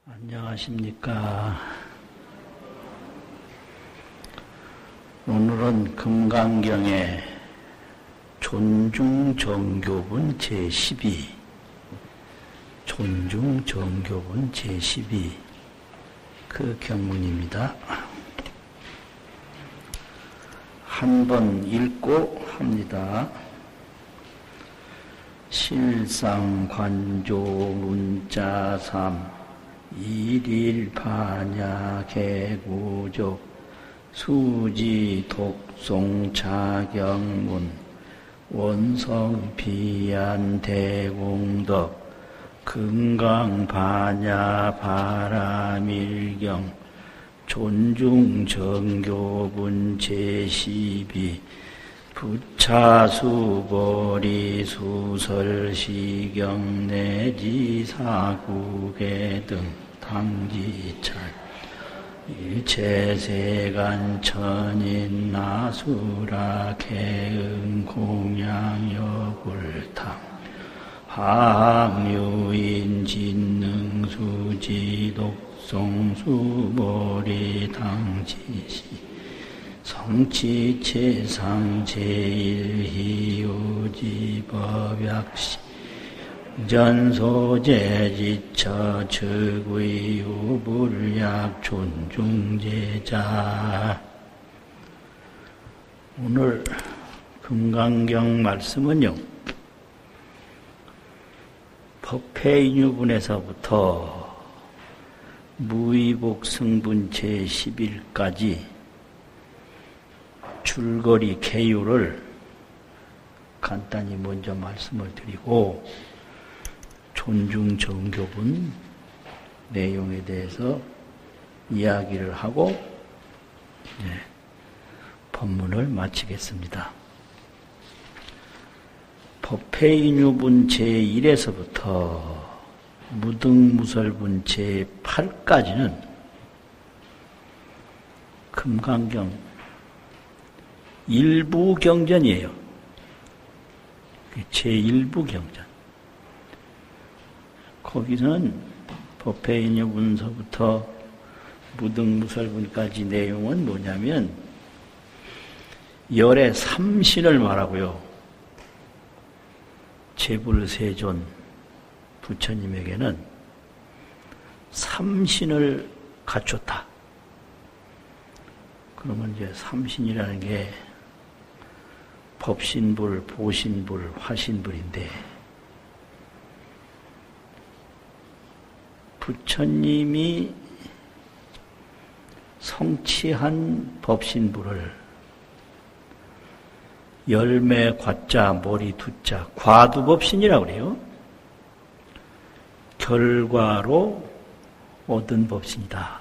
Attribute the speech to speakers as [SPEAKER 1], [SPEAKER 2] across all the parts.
[SPEAKER 1] 안녕하십니까. 오늘은 금강경의 존중정교분 제12 존중정교분 제12 그 경문입니다. 한번 읽고 합니다. 실상관조 문자삼 일일반야 개구족 수지 독송 자경문 원성 비안 대공덕 금강반야 바라밀경 존중정교분 제12 부차수보리 수설시경 내지 사국의 등 당지찰 일체세간 천인 나수라 개응 공양여굴탕 항유인 진능수지 독송수보리 당지시 성치체상 제1희우지법약시 전소제지처 즉위유불약 존중제자. 오늘 금강경 말씀은요, 법회인유분에서부터 무의복승분 제11까지 줄거리 개요를 간단히 먼저 말씀을 드리고 존중정교분 내용에 대해서 이야기를 하고 법문을 마치겠습니다. 법회인유분 제1에서부터 무등무설분 제8까지는 금강경 일부 경전이에요. 제1부 경전. 거기서는 법회인유분서부터 무등무설분까지 내용은 뭐냐면 열의 삼신을 말하고요. 제불세존 부처님에게는 삼신을 갖췄다. 그러면 이제 삼신이라는 게 법신불, 보신불, 화신불인데 부처님이 성취한 법신불을 열매 과자, 머리 두자, 과두법신이라고 그래요. 결과로 얻은 법신이다.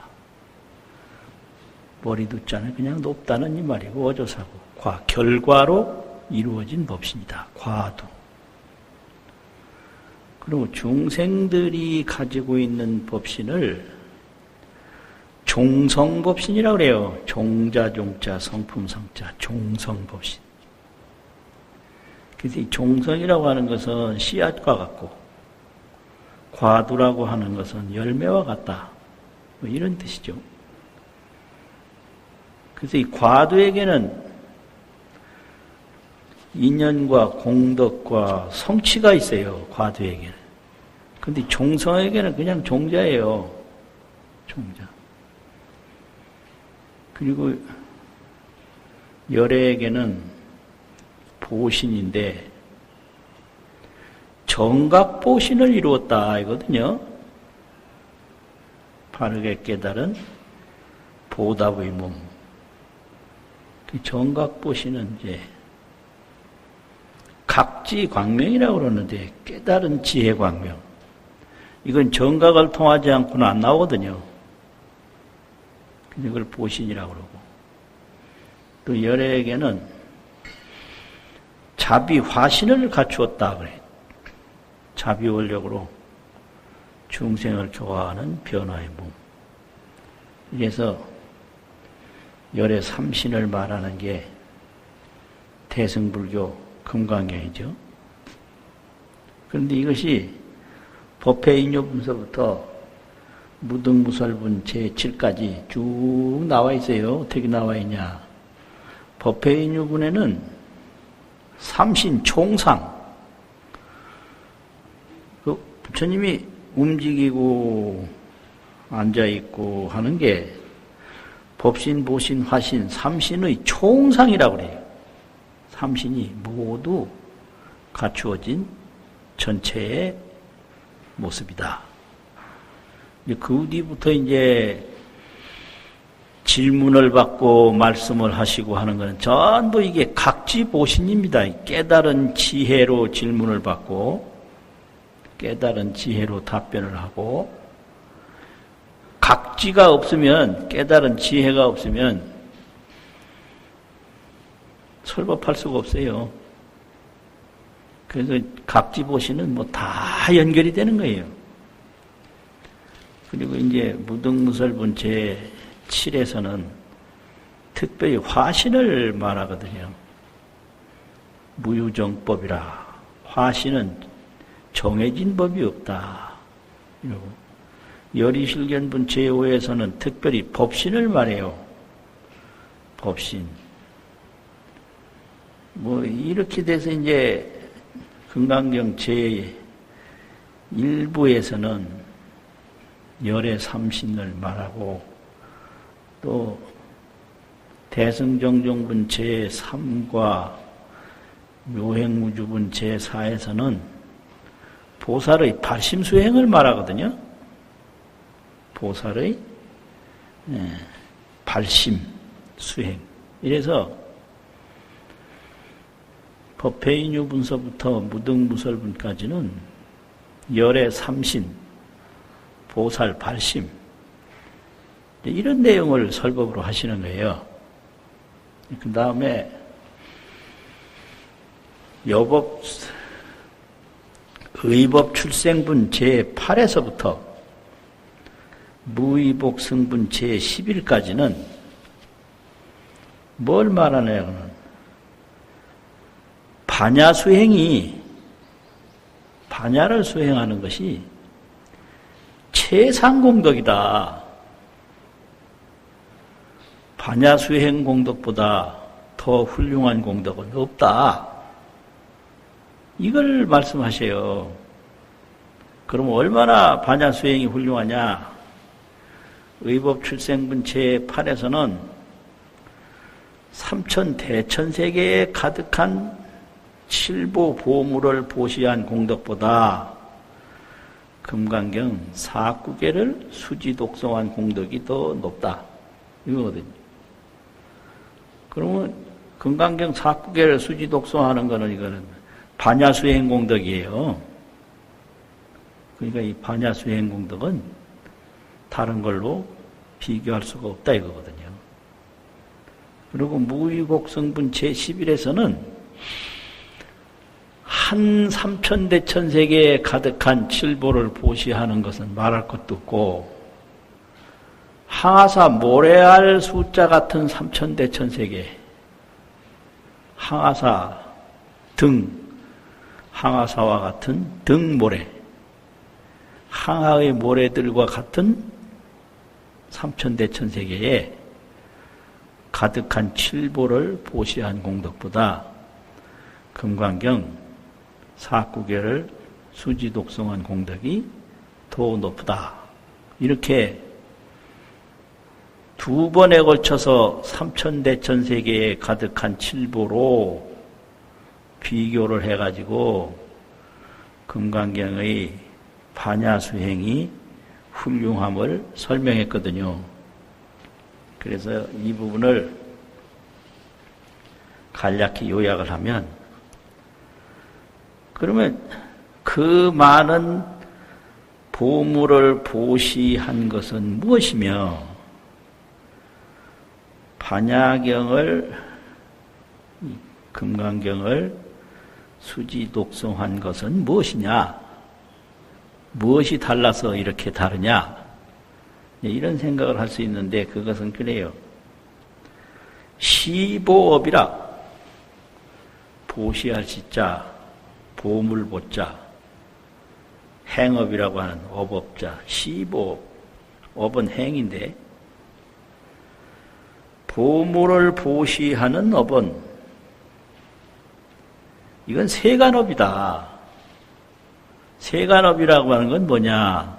[SPEAKER 1] 머리 두자는 그냥 높다는 이 말이고 어조사고 결과로 이루어진 법신이다. 과두. 그리고 중생들이 가지고 있는 법신을 종성법신이라고 그래요. 종자, 종자, 성품, 성자, 종성법신. 그래서 이 종성이라고 하는 것은 씨앗과 같고 과두라고 하는 것은 열매와 같다. 뭐 이런 뜻이죠. 그래서 이 과두에게는 인연과 공덕과 성취가 있어요. 과두에게는. 그런데 종성에게는 그냥 종자예요. 종자. 그리고 열애에게는 보신인데 정각보신을 이루었다 이거든요. 바르게 깨달은 보답의 몸. 정각보신은 이제 각지광명이라고 그러는데 깨달은 지혜광명. 이건 정각을 통하지 않고는 안 나오거든요. 이걸 보신이라고 그러고. 또 열애에게는 자비화신을 갖추었다 그래. 자비원력으로 중생을 교화하는 변화의 몸. 그래서 열애 삼신을 말하는 게 대승불교 금강경이죠. 그런데 이것이 법회인요분서부터 무등무설분 제7까지 쭉 나와 있어요. 어떻게 나와 있냐. 법회인유분에는 삼신 총상, 그 부처님이 움직이고 앉아있고 하는 게 법신, 보신, 화신, 삼신의 총상이라고 그래요. 삼신이 모두 갖추어진 전체의 모습이다. 그 뒤부터 이제 질문을 받고 말씀을 하시고 하는 것은 전부 이게 각지보신입니다. 깨달은 지혜로 질문을 받고 깨달은 지혜로 답변을 하고, 각지가 없으면, 깨달은 지혜가 없으면 설법할 수가 없어요. 그래서 각지보신은 뭐 다 연결이 되는 거예요. 그리고 이제 무등무설분 제7에서는 특별히 화신을 말하거든요. 무유정법이라. 화신은 정해진 법이 없다. 이러고. 열이실견분 제5에서는 특별히 법신을 말해요. 법신. 뭐, 이렇게 돼서 이제 금강경 제1부에서는 열의 삼신을 말하고, 또 대승정종분 제3과 묘행무주분 제4에서는 보살의 발심수행을 말하거든요. 보살의 발심, 수행. 이래서 법회인유분서부터 무등무설분까지는 열의 삼신, 보살 발심, 이런 내용을 설법으로 하시는 거예요. 그 다음에 의법 출생분 제8에서부터 무의복 승분 제11까지는 뭘 말하냐면 반야를 수행하는 것이 최상공덕이다. 반야 수행 공덕보다 더 훌륭한 공덕은 없다. 이걸 말씀하셔요. 그럼 얼마나 반야 수행이 훌륭하냐? 의법 출생분 제8에서는 삼천대천세계에 가득한 칠보 보물을 보시한 공덕보다 금강경 4구계를 수지독성한 공덕이 더 높다. 이거거든요. 그러면 금강경 4구계를 수지독성하는 거는 이거는 반야수행 공덕이에요. 그러니까 이 반야수행 공덕은 다른 걸로 비교할 수가 없다 이거거든요. 그리고 무의곡성분 제11에서는 한 삼천대천세계에 가득한 칠보를 보시하는 것은 말할 것도 없고, 항아사 모래알 숫자 같은 삼천대천세계, 항아사 항아사와 같은 등모래, 항아의 모래들과 같은 삼천대천세계에 가득한 칠보를 보시한 공덕보다 금강경 4구계를 수지독성한 공덕이 더 높다. 이렇게 두 번에 걸쳐서 삼천대천세계에 가득한 칠보로 비교를 해가지고 금강경의 반야수행이 훌륭함을 설명했거든요. 그래서 이 부분을 간략히 요약을 하면, 그러면 그 많은 보물을 보시한 것은 무엇이며, 반야경을, 금강경을 수지독성한 것은 무엇이냐? 무엇이 달라서 이렇게 다르냐? 이런 생각을 할 수 있는데, 그것은 그래요. 시보업이라, 보시할 시자, 보물보자, 행업이라고 하는 업업자, 시보업. 업은 행인데 보물을 보시하는 업은 이건 세간업이다. 세간업이라고 하는 건 뭐냐?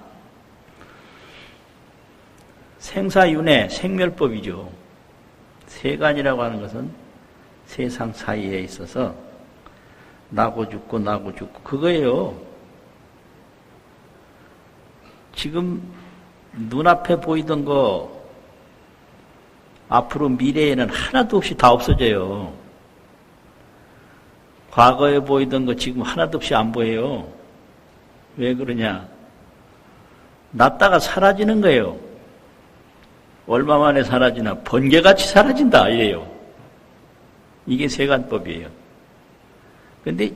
[SPEAKER 1] 생사윤회, 생멸법이죠. 세간이라고 하는 것은 세상 사이에 있어서 나고 죽고 나고 죽고 그거예요. 지금 눈앞에 보이던 거 앞으로 미래에는 하나도 없이 다 없어져요. 과거에 보이던 거 지금 하나도 없이 안 보여요. 왜 그러냐? 났다가 사라지는 거예요. 얼마 만에 사라지나? 번개같이 사라진다 이래요. 이게 세간법이에요. 그런데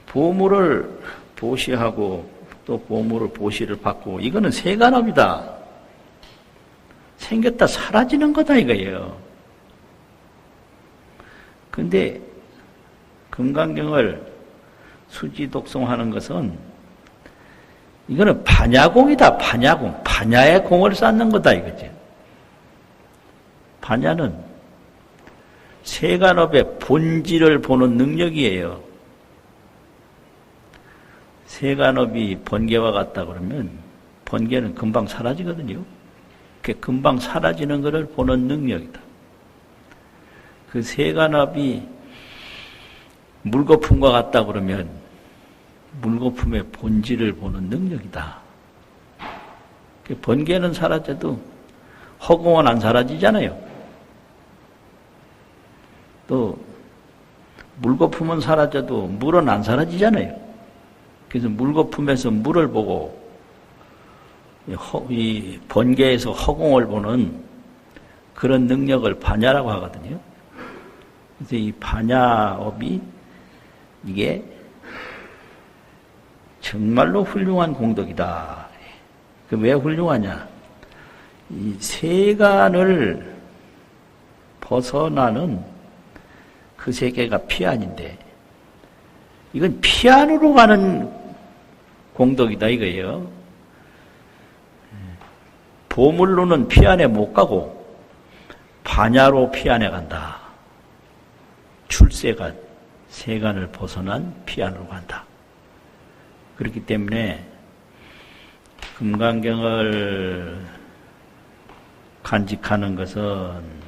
[SPEAKER 1] 보물을 보시하고 또 보물을 보시를 받고 이거는 세간업이다. 생겼다 사라지는 거다 이거예요. 근데 금강경을 수지독송하는 것은 이거는 반야공이다. 반야공. 반야의 공을 쌓는 거다 이거죠. 반야는 세간업의 본질을 보는 능력이에요. 세간업이 번개와 같다 그러면 번개는 금방 사라지거든요. 그 금방 사라지는 것을 보는 능력이다. 그 세간업이 물거품과 같다 그러면 물거품의 본질을 보는 능력이다. 그 번개는 사라져도 허공은 안 사라지잖아요. 또 물거품은 사라져도 물은 안 사라지잖아요. 그래서 물거품에서 물을 보고 이 번개에서 허공을 보는 그런 능력을 반야라고 하거든요. 그래서 이 반야업이 이게 정말로 훌륭한 공덕이다. 왜 훌륭하냐? 이 세간을 벗어나는 그 세계가 피안인데 이건 피안으로 가는 공덕이다 이거예요. 보물로는 피안에 못 가고 반야로 피안에 간다. 출세간, 세간을 벗어난 피안으로 간다. 그렇기 때문에 금강경을 간직하는 것은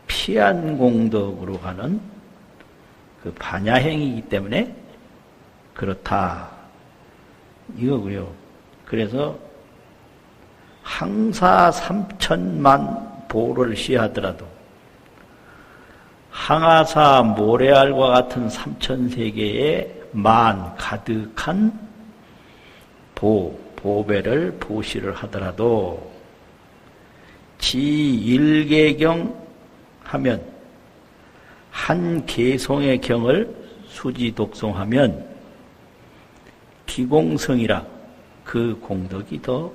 [SPEAKER 1] 피안공덕으로 가는 그 반야행이기 때문에 그렇다. 이거고요. 그래서 항사 3천만 보를 시하더라도 항아사 모래알과 같은 3천세계의 만 가득한 보배를 보시를 하더라도 지1개경 하면 한 개송의 경을 수지 독송하면 기공성이라 그 공덕이 더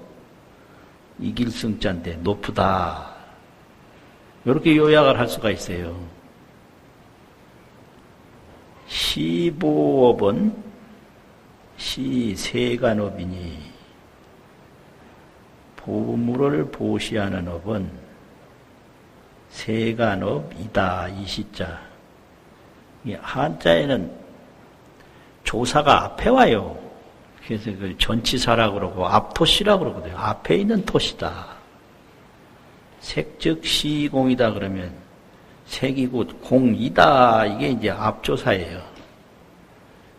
[SPEAKER 1] 이길승자인데 높다. 이렇게 요약을 할 수가 있어요. 시보업은 시세간업이니 보물을 보시하는 업은 세간업이다. 이 시자. 한자에는 조사가 앞에 와요. 그래서 그 전치사라고 그러고 앞토시라고 그러거든요. 앞에 있는 토시다. 색즉 시공이다 그러면 색이고 공이다. 이게 이제 앞조사예요.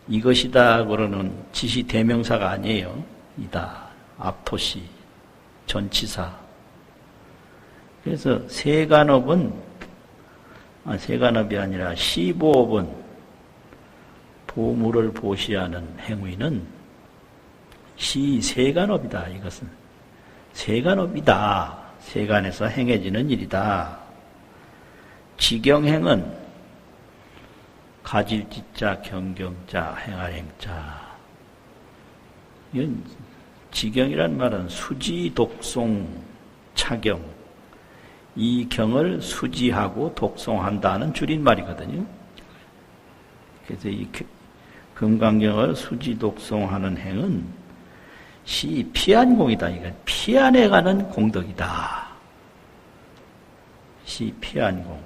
[SPEAKER 1] 이것이다 그러는 지시 대명사가 아니에요. 이다. 앞토시. 전치사. 그래서 세간업이 아니라 시보업은 보물을 보시하는 행위는 시세간업이다. 이것은 세간업이다. 세간에서 행해지는 일이다. 지경행은 가질지자, 경경자, 행할행자. 이건 지경이란 말은 수지, 독송, 차경. 이 경을 수지하고 독송한다는 줄임말이거든요. 그래서 이 금강경을 수지, 독송하는 행은 피안공이다. 이건 피안해가는 공덕이다. 시피안공,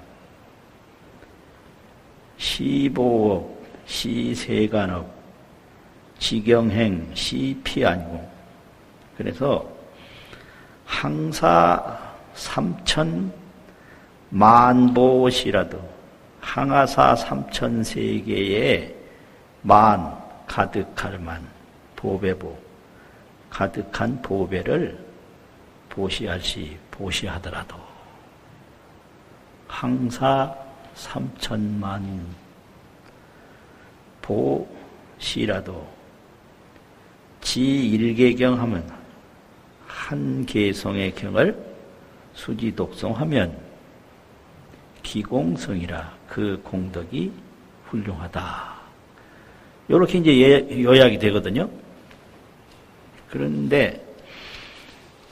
[SPEAKER 1] 시보업, 시세간업, 지경행, 시피안공. 그래서 항사 삼천만보시라도 항하사 삼천세계에 만 가득할 만 보배보 가득한 보배를 보시할시 보시하더라도 항사 삼천만 보시라도 지일개경 하면 한 개성의 경을 수지독송하면 기공성이라 그 공덕이 훌륭하다. 이렇게 이제 요약이 되거든요. 그런데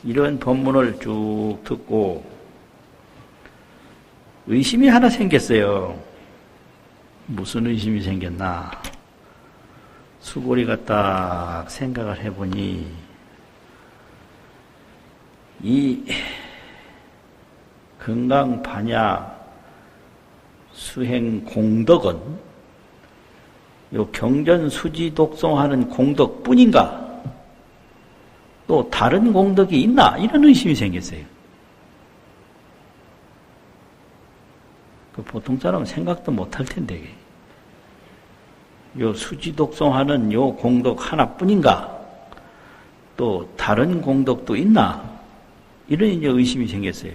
[SPEAKER 1] 이런 법문을 쭉 듣고 의심이 하나 생겼어요. 무슨 의심이 생겼나? 수고리가 딱 생각을 해보니 이 건강반야 수행 공덕은 요 경전수지 독송하는 공덕뿐인가? 또 다른 공덕이 있나? 이런 의심이 생겼어요. 그 보통 사람은 생각도 못할 텐데 요 수지 독송하는 요 공덕 하나뿐인가? 또 다른 공덕도 있나? 이런 이제 의심이 생겼어요.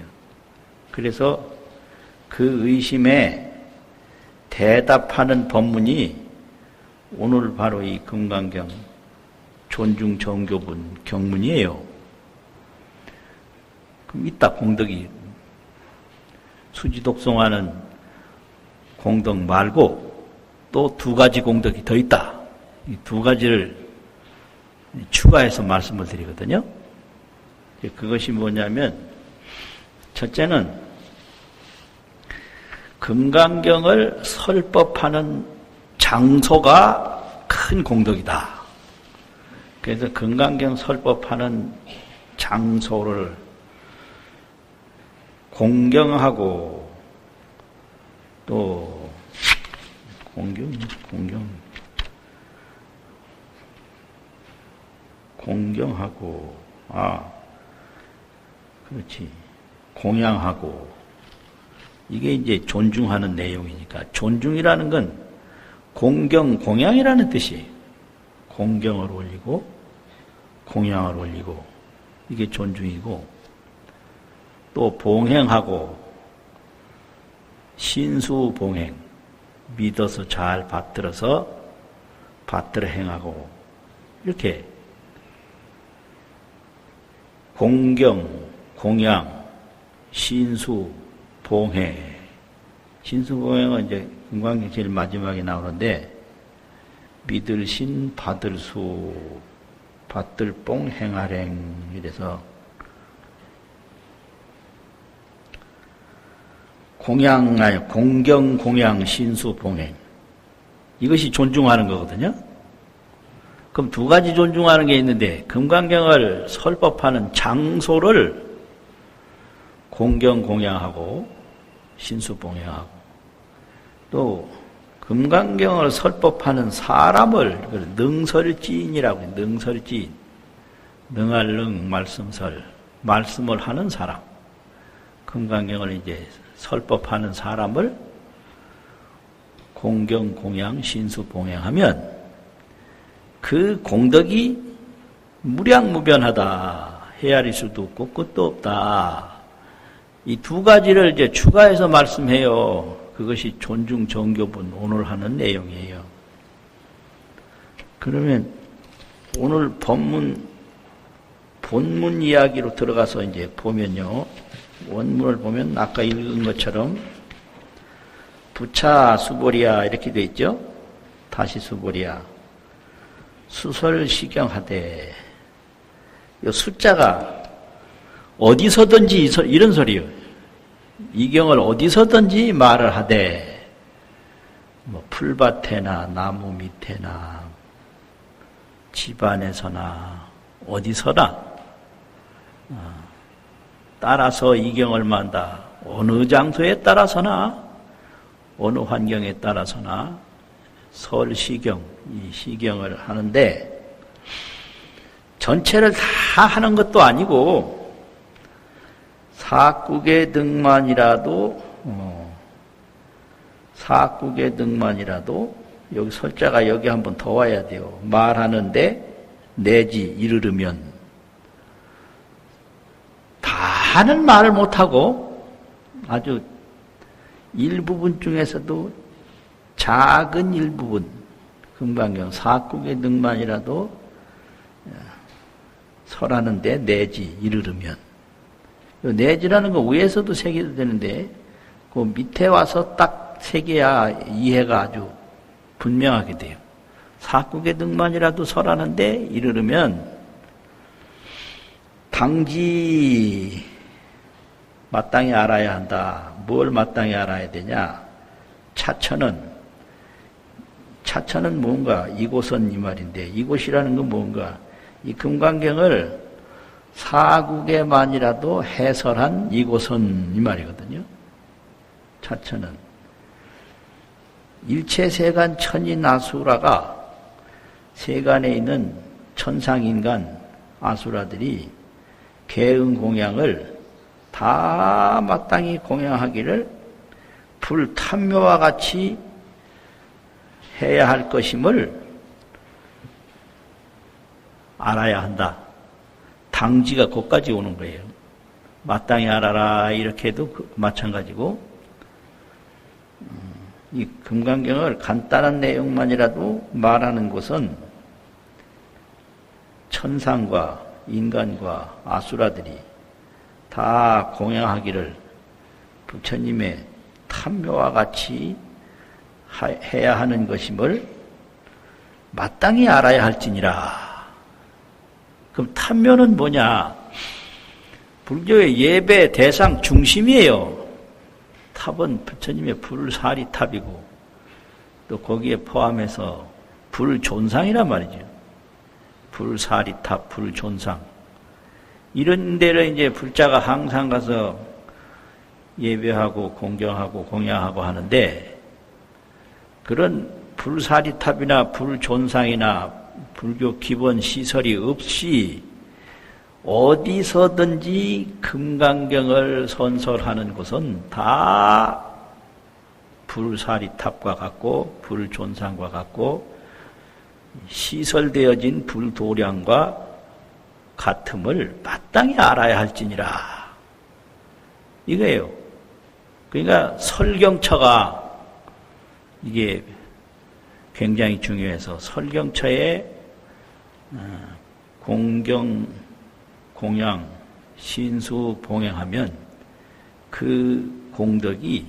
[SPEAKER 1] 그래서 그 의심에 대답하는 법문이 오늘 바로 이 금강경 존중정교분 경문이에요. 그럼 이따 공덕이 수지독송하는 공덕 말고 또 두 가지 공덕이 더 있다. 이 두 가지를 추가해서 말씀을 드리거든요. 그것이 뭐냐면 첫째는 금강경을 설법하는 장소가 큰 공덕이다. 그래서 금강경 설법하는 장소를 공경하고 또 공경하고 그렇지. 공양하고 이게 이제 존중하는 내용이니까 존중이라는 건 공경, 공양이라는 뜻이에요. 공경을 올리고 공양을 올리고 이게 존중이고 또 봉행하고 신수봉행 믿어서 잘 받들어서 받들어 행하고 이렇게 공경, 공양, 신수, 봉해. 신수, 봉행은 이제 금강경 제일 마지막에 나오는데 믿을 신, 받을 수, 받들 봉, 행할행 이래서 공양, 아니 공경, 공양, 신수, 봉행 이것이 존중하는 거거든요. 그럼 두 가지 존중하는 게 있는데 금강경을 설법하는 장소를 공경, 공양하고 신수봉양하고 또 금강경을 설법하는 사람을 능설지인이라고 해요. 능설지인. 능할 능, 말씀설. 말씀을 하는 사람. 금강경을 이제 설법하는 사람을 공경, 공양, 신수봉양하면 그 공덕이 무량무변하다. 헤아릴 수도 없고 끝도 없다. 이 두 가지를 이제 추가해서 말씀해요. 그것이 존중정교분 오늘 하는 내용이에요. 그러면 오늘 본문 이야기로 들어가서 이제 보면요. 원문을 보면 아까 읽은 것처럼 부차 수보리야 이렇게 돼 있죠. 다시 수보리야. 수설시경하되 이 숫자가 어디서든지 이런 소리요. 이 경을 어디서든지 말을 하되 뭐 풀밭에나 나무 밑에나 집안에서나 어디서나 따라서 이경을 만다. 어느 장소에 따라서나 어느 환경에 따라서나 설시경, 이 시경을 하는데 전체를 다 하는 것도 아니고 사국의 등만이라도 여기 설자가 여기 한번 더 와야 돼요. 말하는데 내지 이르르면 다는 말을 못하고 아주 일부분 중에서도 작은 일부분 금강경 사국의 등만이라도 설하는데 내지 이르르면 내지라는 거 위에서도 새겨도 되는데 그 밑에 와서 딱 새겨야 이해가 아주 분명하게 돼요. 사국의 등만이라도 설하는데 이르르면 당지 마땅히 알아야 한다. 뭘 마땅히 알아야 되냐? 차천은 뭔가? 이곳은 이 말인데 이곳이라는 건 뭔가? 이 금강경을 사국에만이라도 해설한 이곳은 이 말이거든요. 차천은 일체세간 천인아수라가 세간에 있는 천상인간 아수라들이 계응공양을 다 마땅히 공양하기를 불탐묘와 같이 해야 할 것임을 알아야 한다. 당지가 거기까지 오는 거예요. 마땅히 알아라 이렇게 해도 마찬가지고 이 금강경을 간단한 내용만이라도 말하는 것은 천상과 인간과 아수라들이 다 공양하기를 부처님의 탐묘와 같이 해야 하는 것임을 마땅히 알아야 할지니라. 그럼 탐묘는 뭐냐? 불교의 예배 대상 중심이에요. 탑은 부처님의 불사리탑이고 또 거기에 포함해서 불존상이란 말이죠. 불사리탑, 불존상. 이런 데를 이제 불자가 항상 가서 예배하고 공경하고 공양하고 하는데 그런 불사리탑이나 불존상이나 불교 기본 시설이 없이 어디서든지 금강경을 선설하는 곳은 다 불사리탑과 같고 불존상과 같고 시설되어진 불도량과 같음을 마땅히 알아야 할지니라. 이거예요. 그러니까 설경처가 이게 굉장히 중요해서 설경처에 공경, 공양, 신수 봉행하면 그 공덕이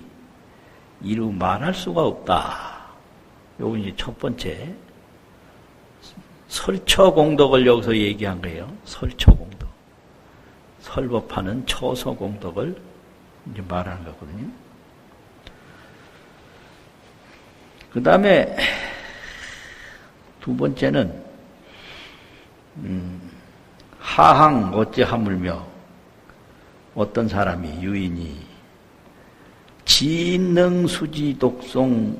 [SPEAKER 1] 이루 말할 수가 없다. 요거 이제 첫 번째 설처 공덕을 여기서 얘기한 거예요. 설처 공덕. 설법하는 처서 공덕을 이제 말하는 거거든요. 그 다음에 두 번째는 하항 어찌 하물며 어떤 사람이 유인이 진능수지 독송이랴.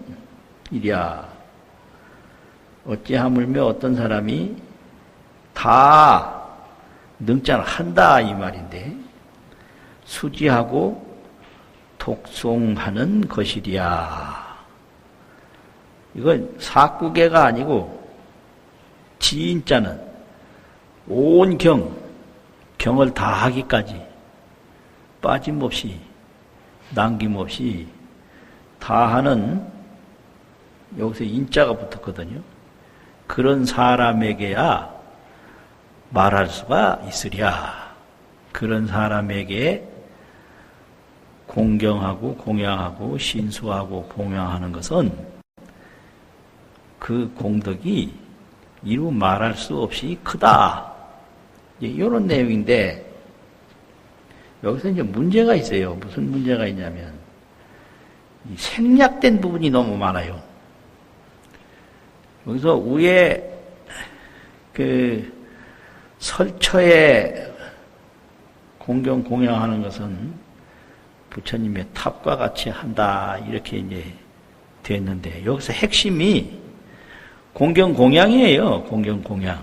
[SPEAKER 1] 어찌 하물며 어떤 사람이 다 능자를 한다 이 말인데 수지하고 독송하는 것이랴. 이건 사구계가 아니고 지인자는 온 경을 다 하기까지 빠짐없이 남김없이 다 하는 여기서 인자가 붙었거든요. 그런 사람에게야 말할 수가 있으랴. 그런 사람에게 공경하고 공양하고 신수하고 봉양하는 것은 그 공덕이 이루 말할 수 없이 크다. 이런 내용인데 여기서 이제 문제가 있어요. 무슨 문제가 있냐면 생략된 부분이 너무 많아요. 여기서 위에 그 설처에 공경 공양하는 것은 부처님의 탑과 같이 한다 이렇게 이제 됐는데 여기서 핵심이 공경 공양이에요. 공경 공양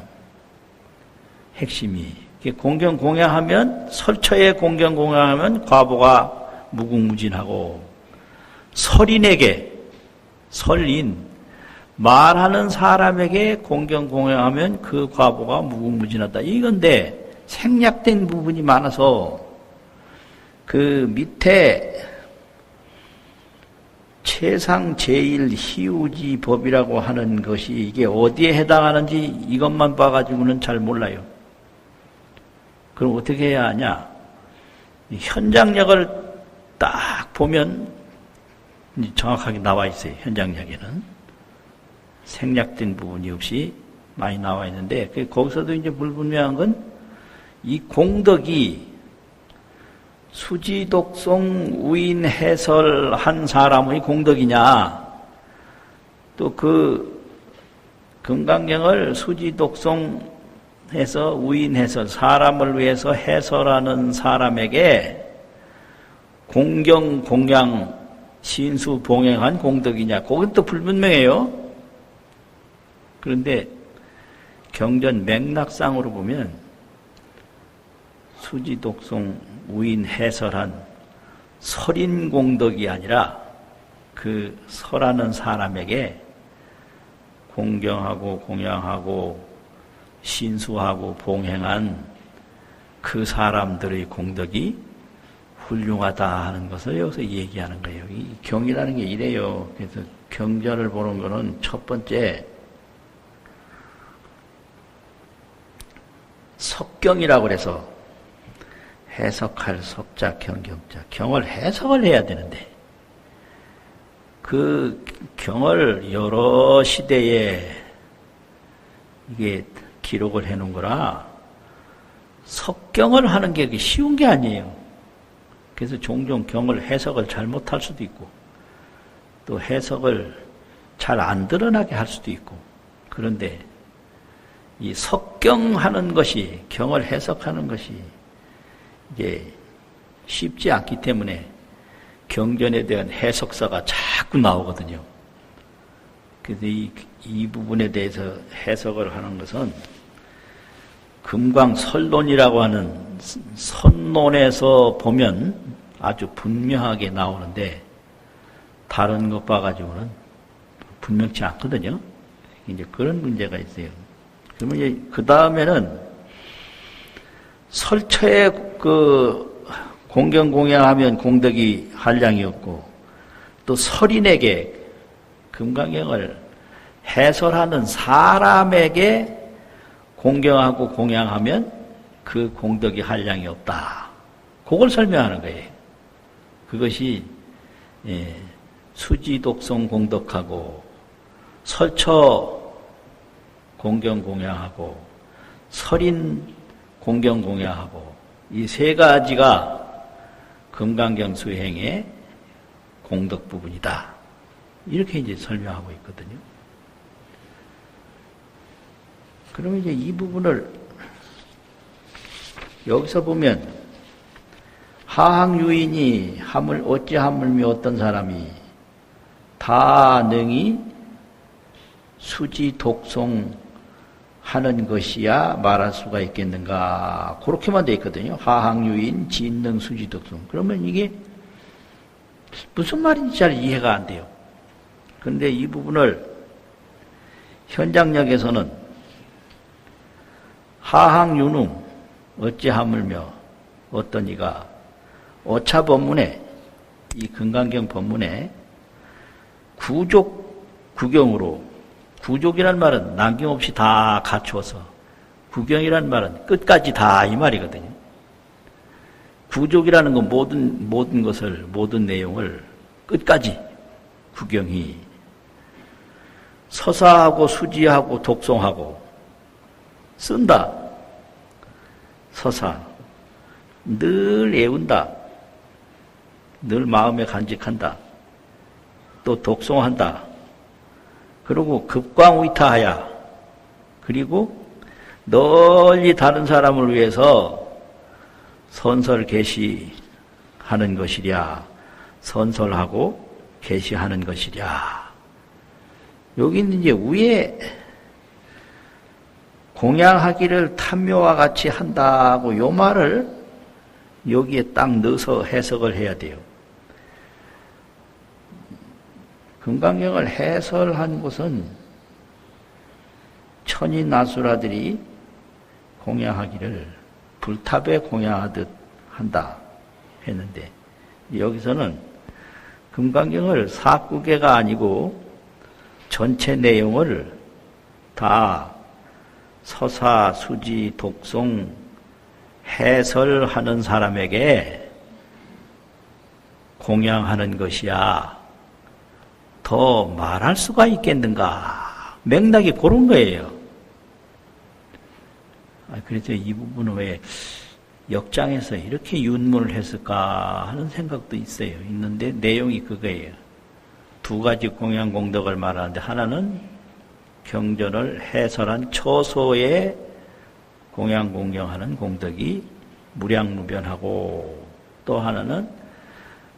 [SPEAKER 1] 핵심이 공경 공양하면 설처에 공경 공양하면 과보가 무궁무진하고 설인 말하는 사람에게 공경 공양하면 그 과보가 무궁무진하다 이건데 생략된 부분이 많아서 그 밑에 최상 제일 희우지 법이라고 하는 것이 이게 어디에 해당하는지 이것만 봐가지고는 잘 몰라요. 그럼 어떻게 해야 하냐? 현장력을 딱 보면 정확하게 나와 있어요. 현장력에는 생략된 부분이 없이 많이 나와 있는데 거기서도 이제 불분명한 건 이 공덕이 수지독송 우인 해설한 사람의 공덕이냐 또 그 금강경을 수지독송해서 우인 해설 사람을 위해서 해설하는 사람에게 공경 공양 신수 봉행한 공덕이냐 그건 또 불분명해요. 그런데 경전 맥락상으로 보면 수지독송 우인 해설한 설인 공덕이 아니라 그 설하는 사람에게 공경하고 공양하고 신수하고 봉행한 그 사람들의 공덕이 훌륭하다 하는 것을 여기서 얘기하는 거예요. 이 경이라는 게 이래요. 그래서 경전을 보는 거는 첫 번째 석경이라고 그래서 해석할 석자, 경경자. 경을 해석을 해야 되는데, 그 경을 여러 시대에 이게 기록을 해 놓은 거라, 석경을 하는 게 쉬운 게 아니에요. 그래서 종종 경을 해석을 잘못할 수도 있고, 또 해석을 잘 안 드러나게 할 수도 있고, 그런데 이 석경하는 것이, 경을 해석하는 것이 이게 쉽지 않기 때문에 경전에 대한 해석서가 자꾸 나오거든요. 그래서 이 부분에 대해서 해석을 하는 것은 금광설론이라고 하는 선론에서 보면 아주 분명하게 나오는데 다른 것 봐가지고는 분명치 않거든요. 이제 그런 문제가 있어요. 그러면 이제 그 다음에는 설처에 그 공경 공양하면 공덕이 한량이 없고 또 설인에게 금강경을 해설하는 사람에게 공경하고 공양하면 그 공덕이 한량이 없다. 그걸 설명하는 거예요. 그것이 수지독송 공덕하고 설처 공경 공양하고 설인 공경 공양하고 이 세 가지가 금강경 수행의 공덕 부분이다. 이렇게 이제 설명하고 있거든요. 그러면 이제 이 부분을 여기서 보면 하항유인이 함을 어찌 하물며 어떤 사람이 다 능히 수지 독송 하는 것이야 말할 수가 있겠는가. 그렇게만 돼 있거든요. 하항유인 진능 수지 독송. 그러면 이게 무슨 말인지 잘 이해가 안 돼요. 그런데 이 부분을 현장력에서는 하항유능 어찌 하물며 어떤 이가 오차 법문에 이 금강경 법문에 구족 구경으로 구족이란 말은 남김없이 다 갖추어서 구경이란 말은 끝까지 다 이 말이거든요. 구족이라는 건 모든 것을 모든 내용을 끝까지 구경이 서사하고 수지하고 독송하고 쓴다. 서사 늘 애운다. 늘 마음에 간직한다. 또 독송한다. 그리고 급광의타하야. 그리고 널리 다른 사람을 위해서 선설 계시하는 것이랴, 선설하고 계시하는 것이랴. 여기는 이제 위에 공양하기를 탐묘와 같이 한다고 요 말을 여기에 딱 넣어서 해석을 해야 돼요. 금강경을 해설한 곳은 천인나수라들이 공양하기를 불탑에 공양하듯 한다 했는데, 여기서는 금강경을 사구계가 아니고 전체 내용을 다 서사, 수지, 독송, 해설하는 사람에게 공양하는 것이야. 더 말할 수가 있겠는가? 맥락이 그런 거예요. 그래서 이 부분은 왜 역장에서 이렇게 윤문을 했을까 하는 생각도 있는데 내용이 그거예요. 두 가지 공양 공덕을 말하는데, 하나는 경전을 해설한 처소에 공양 공경하는 공덕이 무량무변하고, 또 하나는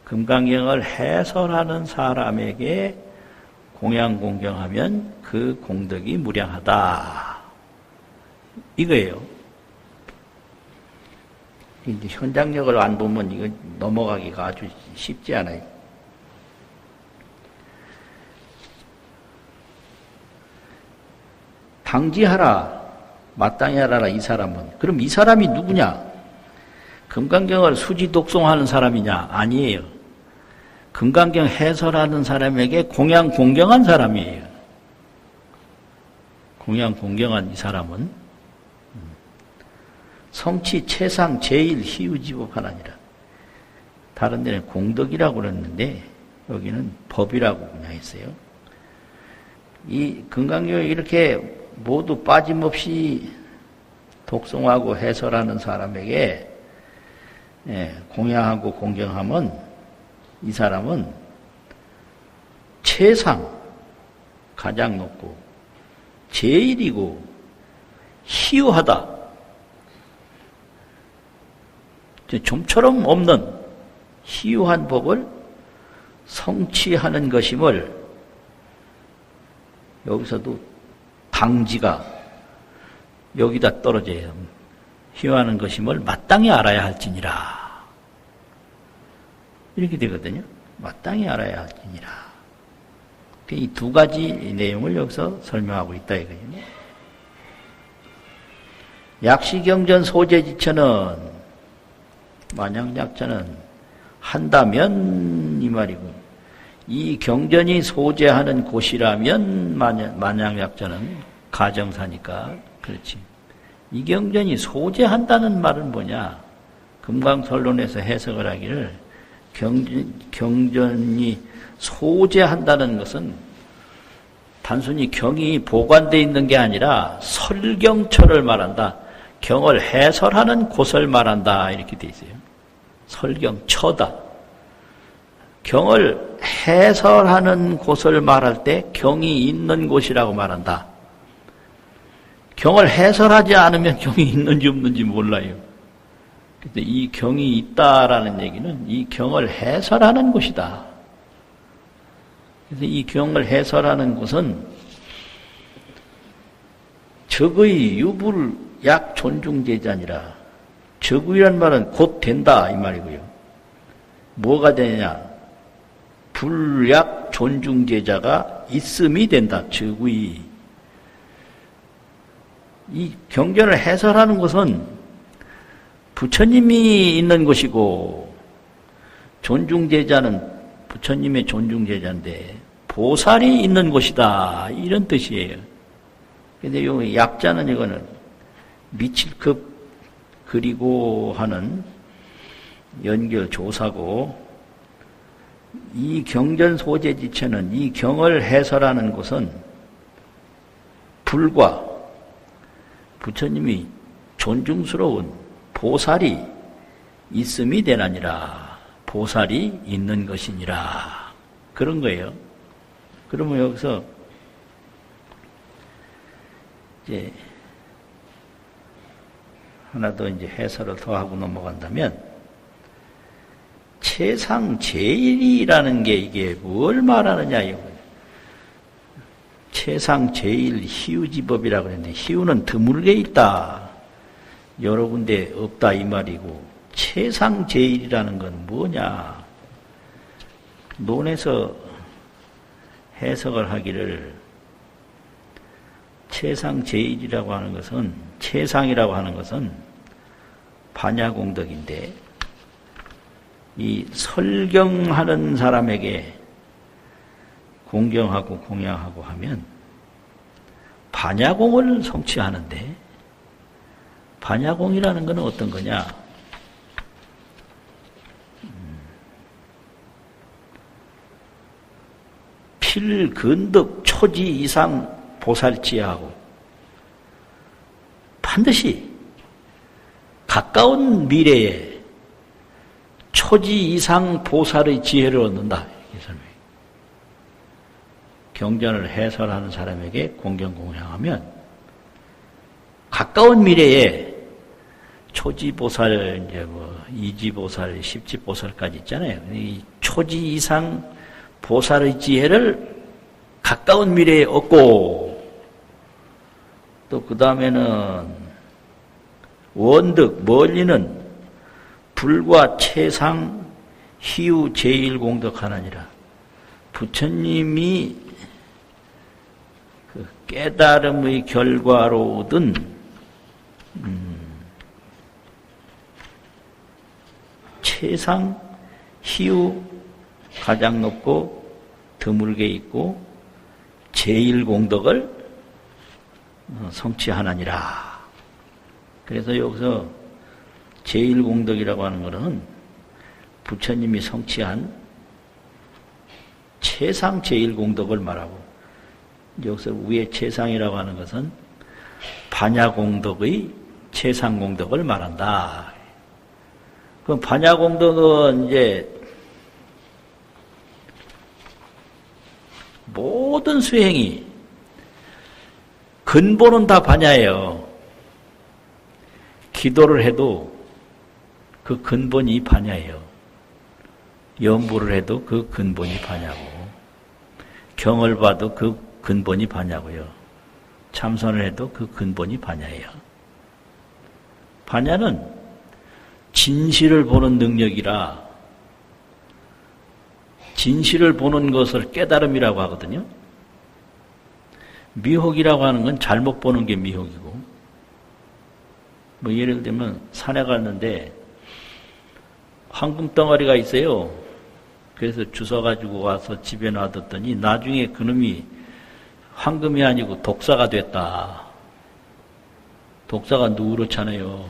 [SPEAKER 1] 금강경을 해설하는 사람에게 공양 공경하면 그 공덕이 무량하다, 이거예요. 이제 현장력을 안 보면 이거 넘어가기가 아주 쉽지 않아요. 방지하라, 마땅히 하라, 이 사람은. 그럼 이 사람이 누구냐? 금강경을 수지 독송하는 사람이냐? 아니에요. 금강경 해설하는 사람에게 공양 공경한 사람이에요. 공양 공경한 이 사람은 성치 최상 제일 희유지법하나니라. 다른 데는 공덕이라고 그랬는데 여기는 법이라고 그냥 했어요. 이 금강경을 이렇게 모두 빠짐없이 독송하고 해설하는 사람에게 공양하고 공경하면 이 사람은 최상, 가장 높고 제일이고 희유하다, 좀처럼 없는 희유한 법을 성취하는 것임을, 여기서도 방지가 여기다 떨어져요. 희유하는 것임을 마땅히 알아야 할지니라, 이렇게 되거든요. 마땅히 알아야 할지니라. 이 두 가지 내용을 여기서 설명하고 있다 이거예요. 약시경전 소재지처는, 만약 약자는 한다면 이 말이고, 이 경전이 소재하는 곳이라면 만약 약자는 가정사니까 그렇지. 이 경전이 소재한다는 말은 뭐냐? 금강설론에서 해석을 하기를 경전이 소재한다는 것은 단순히 경이 보관되어 있는 게 아니라 설경처를 말한다. 경을 해설하는 곳을 말한다, 이렇게 되어 있어요. 설경처다. 경을 해설하는 곳을 말할 때 경이 있는 곳이라고 말한다. 경을 해설하지 않으면 경이 있는지 없는지 몰라요. 근데 이 경이 있다라는 얘기는 이 경을 해설하는 곳이다. 그래서 이 경을 해설하는 곳은 적의 유불약 존중제자니라. 적의란 말은 곧 된다 이 말이고요. 뭐가 되냐? 불약 존중제자가 있음이 된다. 적의. 이 경전을 해설하는 것은 부처님이 있는 곳이고, 존중제자는 부처님의 존중제자인데 보살이 있는 곳이다, 이런 뜻이에요. 근데 요 약자는 이거는 미칠급 그리고 하는 연결 조사고, 이 경전 소재지체는, 이 경을 해설하는 곳은 불과 부처님이 존중스러운 보살이 있음이 되나니라. 보살이 있는 것이니라. 그런 거예요. 그러면 여기서 이제 하나 더 이제 해설을 더 하고 넘어간다면, 최상제일이라는 게 이게 뭘 말하느냐, 이거. 최상제일 희우지법이라고 그랬는데, 희우는 드물게 있다. 여러 군데 없다, 이 말이고, 최상제일이라는 건 뭐냐. 논에서 해석을 하기를, 최상제일이라고 하는 것은, 최상이라고 하는 것은 반야공덕인데, 이 설경하는 사람에게 공경하고 공양하고 하면 반야공을 성취하는데, 반야공이라는 것은 어떤 거냐? 필근덕 초지 이상 보살지하고 반드시 가까운 미래에 초지 이상 보살의 지혜를 얻는다. 이렇게 설명해요. 경전을 해설하는 사람에게 공경공양하면 가까운 미래에 초지보살, 이제 이지보살, 십지보살까지 있잖아요. 이 초지 이상 보살의 지혜를 가까운 미래에 얻고, 또 그 다음에는 원득, 멀리는 불과 최상 희우 제일공덕하느니라. 부처님이 그 깨달음의 결과로 얻은 최상 희우 가장 높고 드물게 있고 제일공덕을 성취하느니라. 그래서 여기서 제일공덕이라고 하는 것은 부처님이 성취한 최상 제일공덕을 말하고, 여기서 위에 최상이라고 하는 것은 반야공덕의 최상공덕을 말한다. 그럼 반야공덕은 이제 모든 수행이 근본은 다 반야예요. 기도를 해도 그 근본이 반야예요. 염불을 해도 그 근본이 반야고, 경을 봐도 그 근본이 반야고요. 참선을 해도 그 근본이 반야예요. 반야는 진실을 보는 능력이라, 진실을 보는 것을 깨달음이라고 하거든요. 미혹이라고 하는 건 잘못 보는 게 미혹이고, 뭐 예를 들면 산에 갔는데 황금 덩어리가 있어요. 그래서 주워가지고 와서 집에 놔뒀더니 나중에 그놈이 황금이 아니고 독사가 됐다. 독사가 누렇잖아요.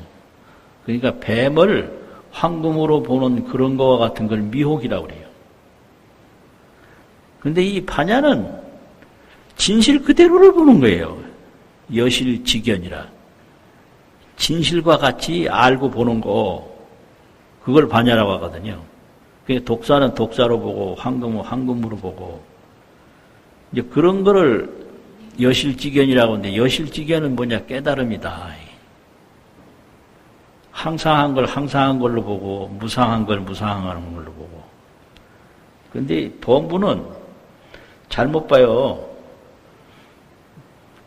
[SPEAKER 1] 그러니까 뱀을 황금으로 보는 그런 거와 같은 걸 미혹이라고 그래요. 그런데 이 반야는 진실 그대로를 보는 거예요. 여실직연이라. 진실과 같이 알고 보는 거, 그걸 반야라고 하거든요. 독사는 독사로 보고 황금은 황금으로 보고, 이제 그런 거를 여실직연이라고 하는데, 여실직연은 뭐냐? 깨달음이다. 항상한 걸 항상한 걸로 보고, 무상한 걸 무상한 걸로 보고. 그런데 범부는 잘못 봐요.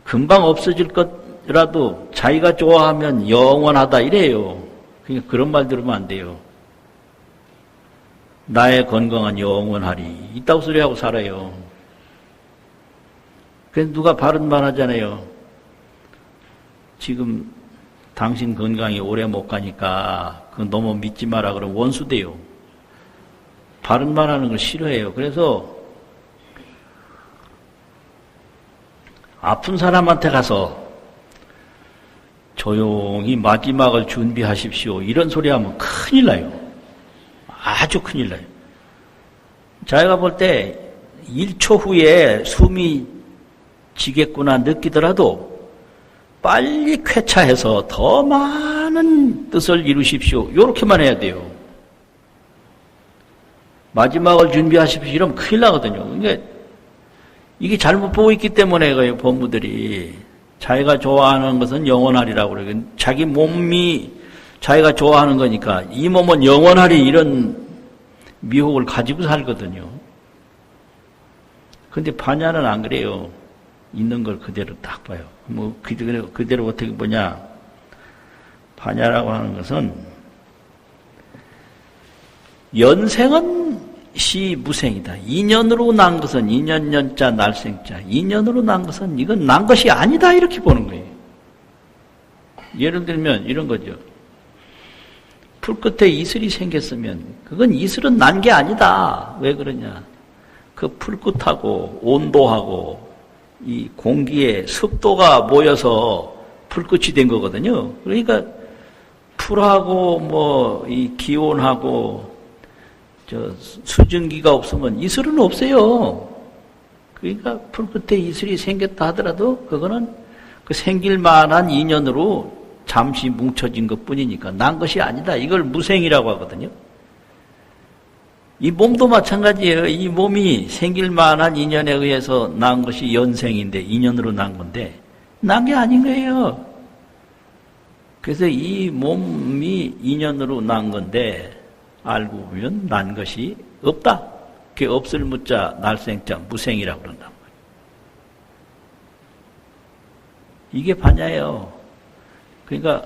[SPEAKER 1] 금방 없어질 것이라도 자기가 좋아하면 영원하다 이래요. 그러니까 그런 말 들으면 안 돼요. 나의 건강은 영원하리. 이따구 소리하고 살아요. 그래서 누가 바른 말 하잖아요. 지금 당신 건강이 오래 못 가니까 그거 너무 믿지 마라 그러면 원수돼요. 바른 말 하는 걸 싫어해요. 그래서 아픈 사람한테 가서 조용히 마지막을 준비하십시오. 이런 소리 하면 큰일 나요. 아주 큰일 나요. 자기가 볼 때 1초 후에 숨이 지겠구나 느끼더라도 빨리 쾌차해서 더 많은 뜻을 이루십시오. 이렇게만 해야 돼요. 마지막을 준비하십시오. 이러면 큰일 나거든요. 그러니까 이게 잘못 보고 있기 때문에 그래요, 법무들이. 자기가 좋아하는 것은 영원하리라고 그래요. 자기 몸이 자기가 좋아하는 거니까 이 몸은 영원하리 이런 미혹을 가지고 살거든요. 근데 반야는 안 그래요. 있는 걸 그대로 딱 봐요. 뭐 그대로 어떻게 보냐. 반야라고 하는 것은 연생은 시 무생이다. 인연으로 난 것은 인연연자 날생자. 인연으로 난 것은 이건 난 것이 아니다. 이렇게 보는 거예요. 예를 들면 이런 거죠. 풀 끝에 이슬이 생겼으면 그건 이슬은 난 게 아니다. 왜 그러냐. 그 풀끝하고 온도하고 이 공기의 습도가 모여서 풀끝이 된 거거든요. 그러니까 풀하고 뭐 이 기온하고 수증기가 없으면 이슬은 없어요. 그러니까 풀끝에 이슬이 생겼다 하더라도 그거는 그 생길 만한 인연으로 잠시 뭉쳐진 것 뿐이니까 난 것이 아니다. 이걸 무생이라고 하거든요. 이 몸도 마찬가지예요. 이 몸이 생길 만한 인연에 의해서 난 것이 연생인데 인연으로 난 건데 난 게 아닌 거예요. 그래서 이 몸이 인연으로 난 건데 알고 보면 난 것이 없다. 그게 없을 무자 날생자 무생이라고 그런단 말이에요. 이게 반야예요. 그러니까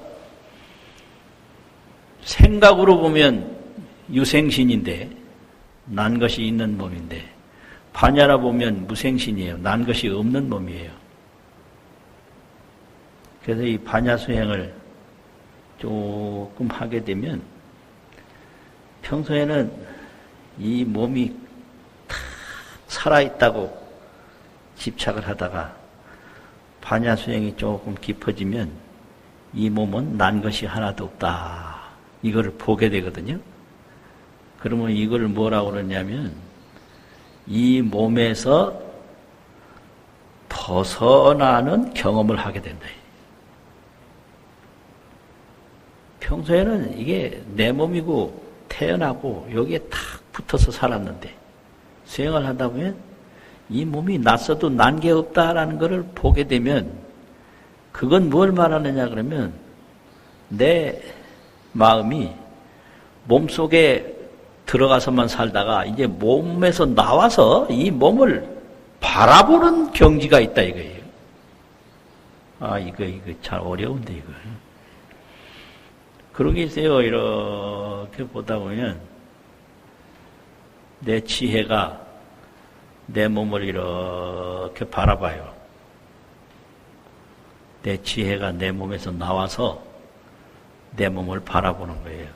[SPEAKER 1] 생각으로 보면 유생신인데 난 것이 있는 몸인데 반야라 보면 무생신이에요. 난 것이 없는 몸이에요. 그래서 이 반야 수행을 조금 하게 되면 평소에는 이 몸이 탁 살아있다고 집착을 하다가 반야 수행이 조금 깊어지면 이 몸은 난 것이 하나도 없다. 이거를 보게 되거든요. 그러면 이걸 뭐라고 그러냐면 이 몸에서 벗어나는 경험을 하게 된다. 평소에는 이게 내 몸이고 태어나고 여기에 탁 붙어서 살았는데 수행을 하다 보면 이 몸이 났어도 난 게 없다라는 것을 보게 되면 그건 뭘 말하느냐 그러면 내 마음이 몸속에 들어가서만 살다가 이제 몸에서 나와서 이 몸을 바라보는 경지가 있다 이거예요. 아 이거 잘 어려운데 이거. 그런 게 있어요. 이렇게 보다 보면 내 지혜가 내 몸을 이렇게 바라봐요. 내 지혜가 내 몸에서 나와서 내 몸을 바라보는 거예요.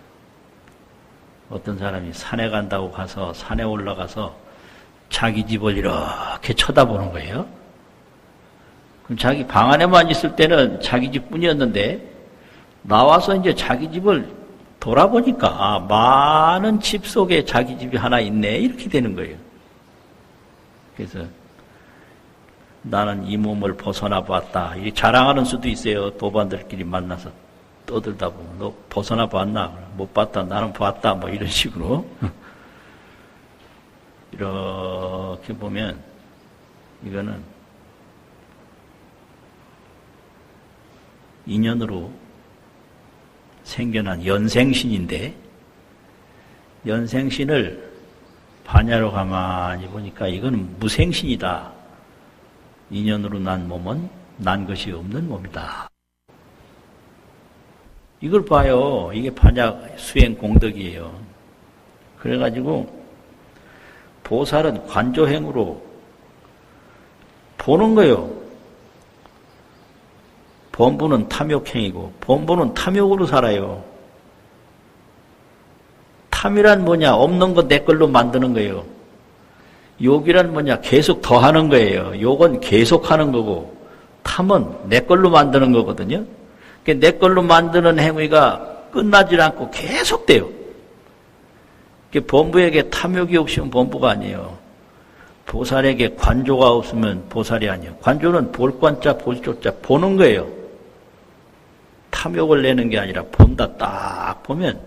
[SPEAKER 1] 어떤 사람이 산에 간다고 가서 산에 올라가서 자기 집을 이렇게 쳐다보는 거예요. 그럼 자기 방 안에만 있을 때는 자기 집뿐이었는데 나와서 이제 자기 집을 돌아보니까 아, 많은 집 속에 자기 집이 하나 있네 이렇게 되는 거예요. 그래서 나는 이 몸을 벗어나 봤다. 이 자랑하는 수도 있어요. 도반들끼리 만나서 떠들다 보면 너 벗어나 봤나? 못 봤다. 나는 봤다. 뭐 이런 식으로 이렇게 보면 이거는 인연으로 생겨난 연생신인데 연생신을 반야로 가만히 보니까 이건 무생신이다. 인연으로 난 몸은 난 것이 없는 몸이다. 이걸 봐요. 이게 반야 수행 공덕이에요. 그래가지고 보살은 관조행으로 보는 거예요. 범부는 탐욕행이고 범부는 탐욕으로 살아요. 탐이란 뭐냐? 없는 거 내 걸로 만드는 거예요. 욕이란 뭐냐? 계속 더하는 거예요. 욕은 계속 하는 거고 탐은 내 걸로 만드는 거거든요. 내 걸로 만드는 행위가 끝나질 않고 계속돼요. 범부에게 탐욕이 없으면 범부가 아니에요. 보살에게 관조가 없으면 보살이 아니에요. 관조는 볼관자 볼조자 보는 거예요. 탐욕을 내는 게 아니라 본다. 딱 보면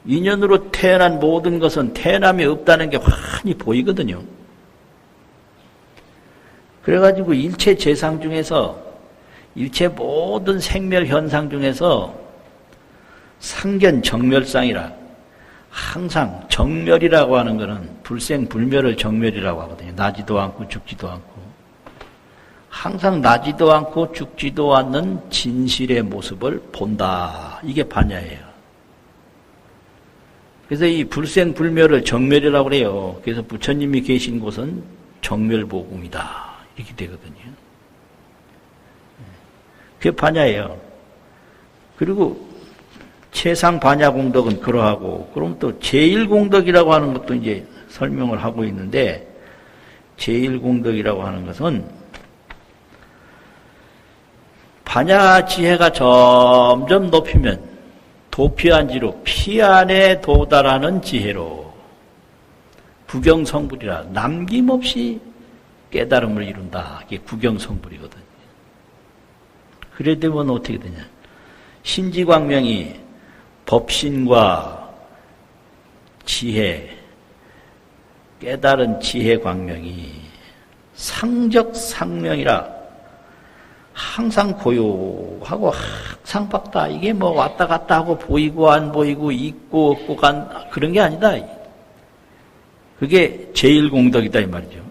[SPEAKER 1] 인연으로 태어난 모든 것은 태어남이 없다는 게 환히 보이거든요. 그래가지고 일체 재상 중에서 일체 모든 생멸 현상 중에서 상견 정멸상이라 항상 정멸이라고 하는 것은 불생불멸을 정멸이라고 하거든요. 나지도 않고 죽지도 않고 항상 나지도 않고 죽지도 않는 진실의 모습을 본다. 이게 반야예요. 그래서 이 불생불멸을 정멸이라고 그래요. 그래서 부처님이 계신 곳은 정멸보궁이다. 이렇게 되거든요. 그게 반야예요. 그리고 최상 반야공덕은 그러하고, 그럼 또 제1공덕이라고 하는 것도 이제 설명을 하고 있는데, 제1공덕이라고 하는 것은 반야 지혜가 점점 높이면 도피한지로 피안에 도달하는 지혜로 구경성불이라 남김없이 깨달음을 이룬다. 이게 구경성불이거든요. 그래 되면 어떻게 되냐? 신지광명이 법신과 지혜, 깨달은 지혜 광명이 상적상명이라 항상 고요하고 항상 밝다. 이게 뭐 왔다 갔다 하고 보이고 안 보이고 있고 없고 그런 게 아니다. 그게 제1공덕이다 이 말이죠.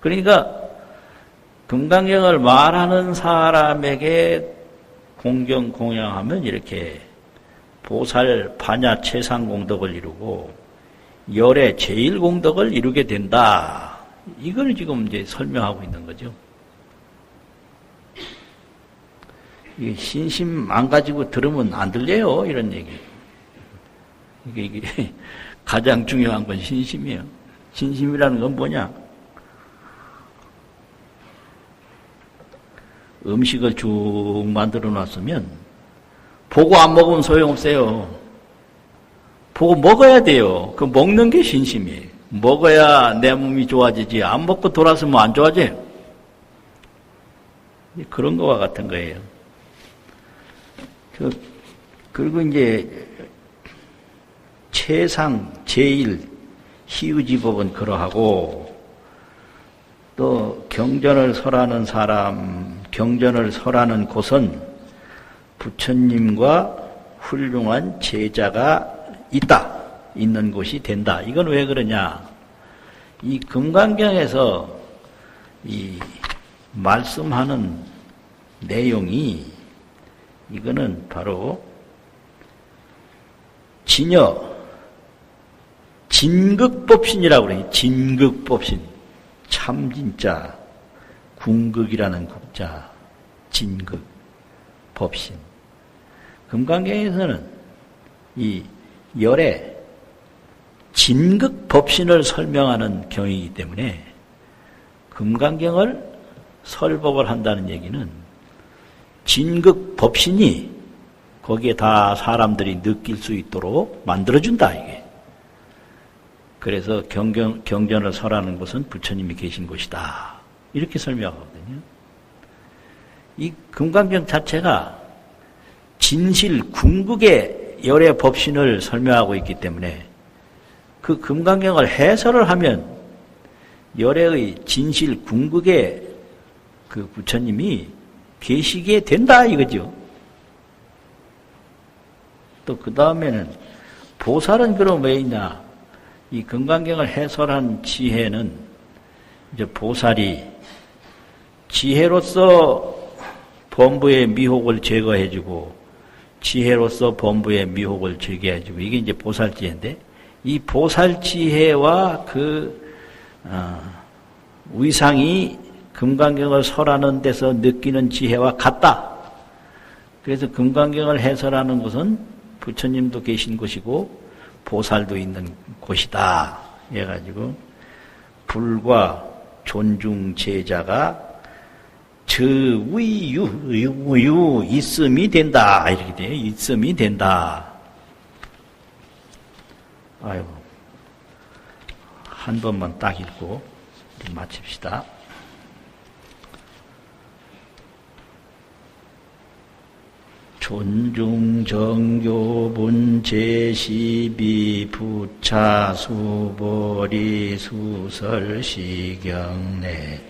[SPEAKER 1] 그러니까 금강경을 말하는 사람에게 공경 공양하면 이렇게 보살 반야 최상공덕을 이루고 열의 제1공덕을 이루게 된다. 이걸 지금 이제 설명하고 있는 거죠. 이게 신심 안 가지고 들으면 안 들려요. 이런 얘기. 이게 가장 중요한 건 신심이에요. 신심이라는 건 뭐냐? 음식을 쭉 만들어 놨으면 보고 안 먹으면 소용없어요. 보고 먹어야 돼요. 그 먹는 게 신심이에요. 먹어야 내 몸이 좋아지지. 안 먹고 돌아서면 안 좋아져요. 그런 거와 같은 거예요. 그리고 이제 최상 제1 희유지법은 그러하고 또 경전을 설하는 사람, 경전을 설하는 곳은 부처님과 훌륭한 제자가 있는 곳이 된다. 이건 왜 그러냐? 이 금강경에서 이 말씀하는 내용이 이거는 바로 진극법신이라고 그래요. 진극법신. 참 진짜 궁극이라는 국자. 진극 법신. 금강경에서는 이 열의 진극 법신을 설명하는 경이기 때문에 금강경을 설법을 한다는 얘기는 진극 법신이 거기에 다 사람들이 느낄 수 있도록 만들어준다, 이게. 그래서 경전을 설하는 곳은 부처님이 계신 곳이다. 이렇게 설명하거든요. 이 금강경 자체가 진실 궁극의 열의 법신을 설명하고 있기 때문에 그 금강경을 해설을 하면 열의 진실 궁극의 그 부처님이 계시게 된다 이거죠. 또 그 다음에는 보살은 그럼 왜 있냐? 이 금강경을 해설한 지혜는 이제 보살이 지혜로서 범부의 미혹을 제거해주고 지혜로서 범부의 미혹을 제거해주고 이게 이제 보살지혜인데 이 보살지혜와 그 위상이 금강경을 설하는 데서 느끼는 지혜와 같다. 그래서 금강경을 해설하는 곳은 부처님도 계신 곳이고 보살도 있는 곳이다. 해가지고 불과 존중 제자가 저위유 있음이 된다. 이렇게 돼요. 있음이 된다. 아이고 한 번만 딱 읽고 마칩시다. 존중 정교분 제시비 부차 수보리 수설 시경내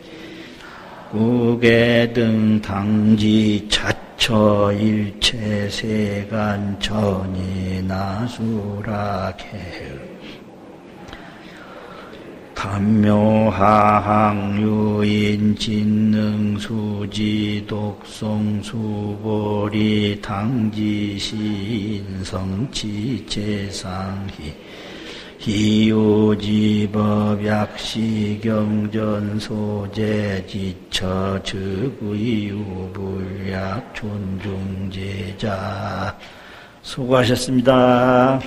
[SPEAKER 1] 국외 등 당지 자처 일체 세간 전이 나수락해 단묘하항 유인 진능 수지 독송 수보리 당지 시인성 지체상희 희유지법 약시경전 소재 지처 즉의유불약 존중제자 수고하셨습니다.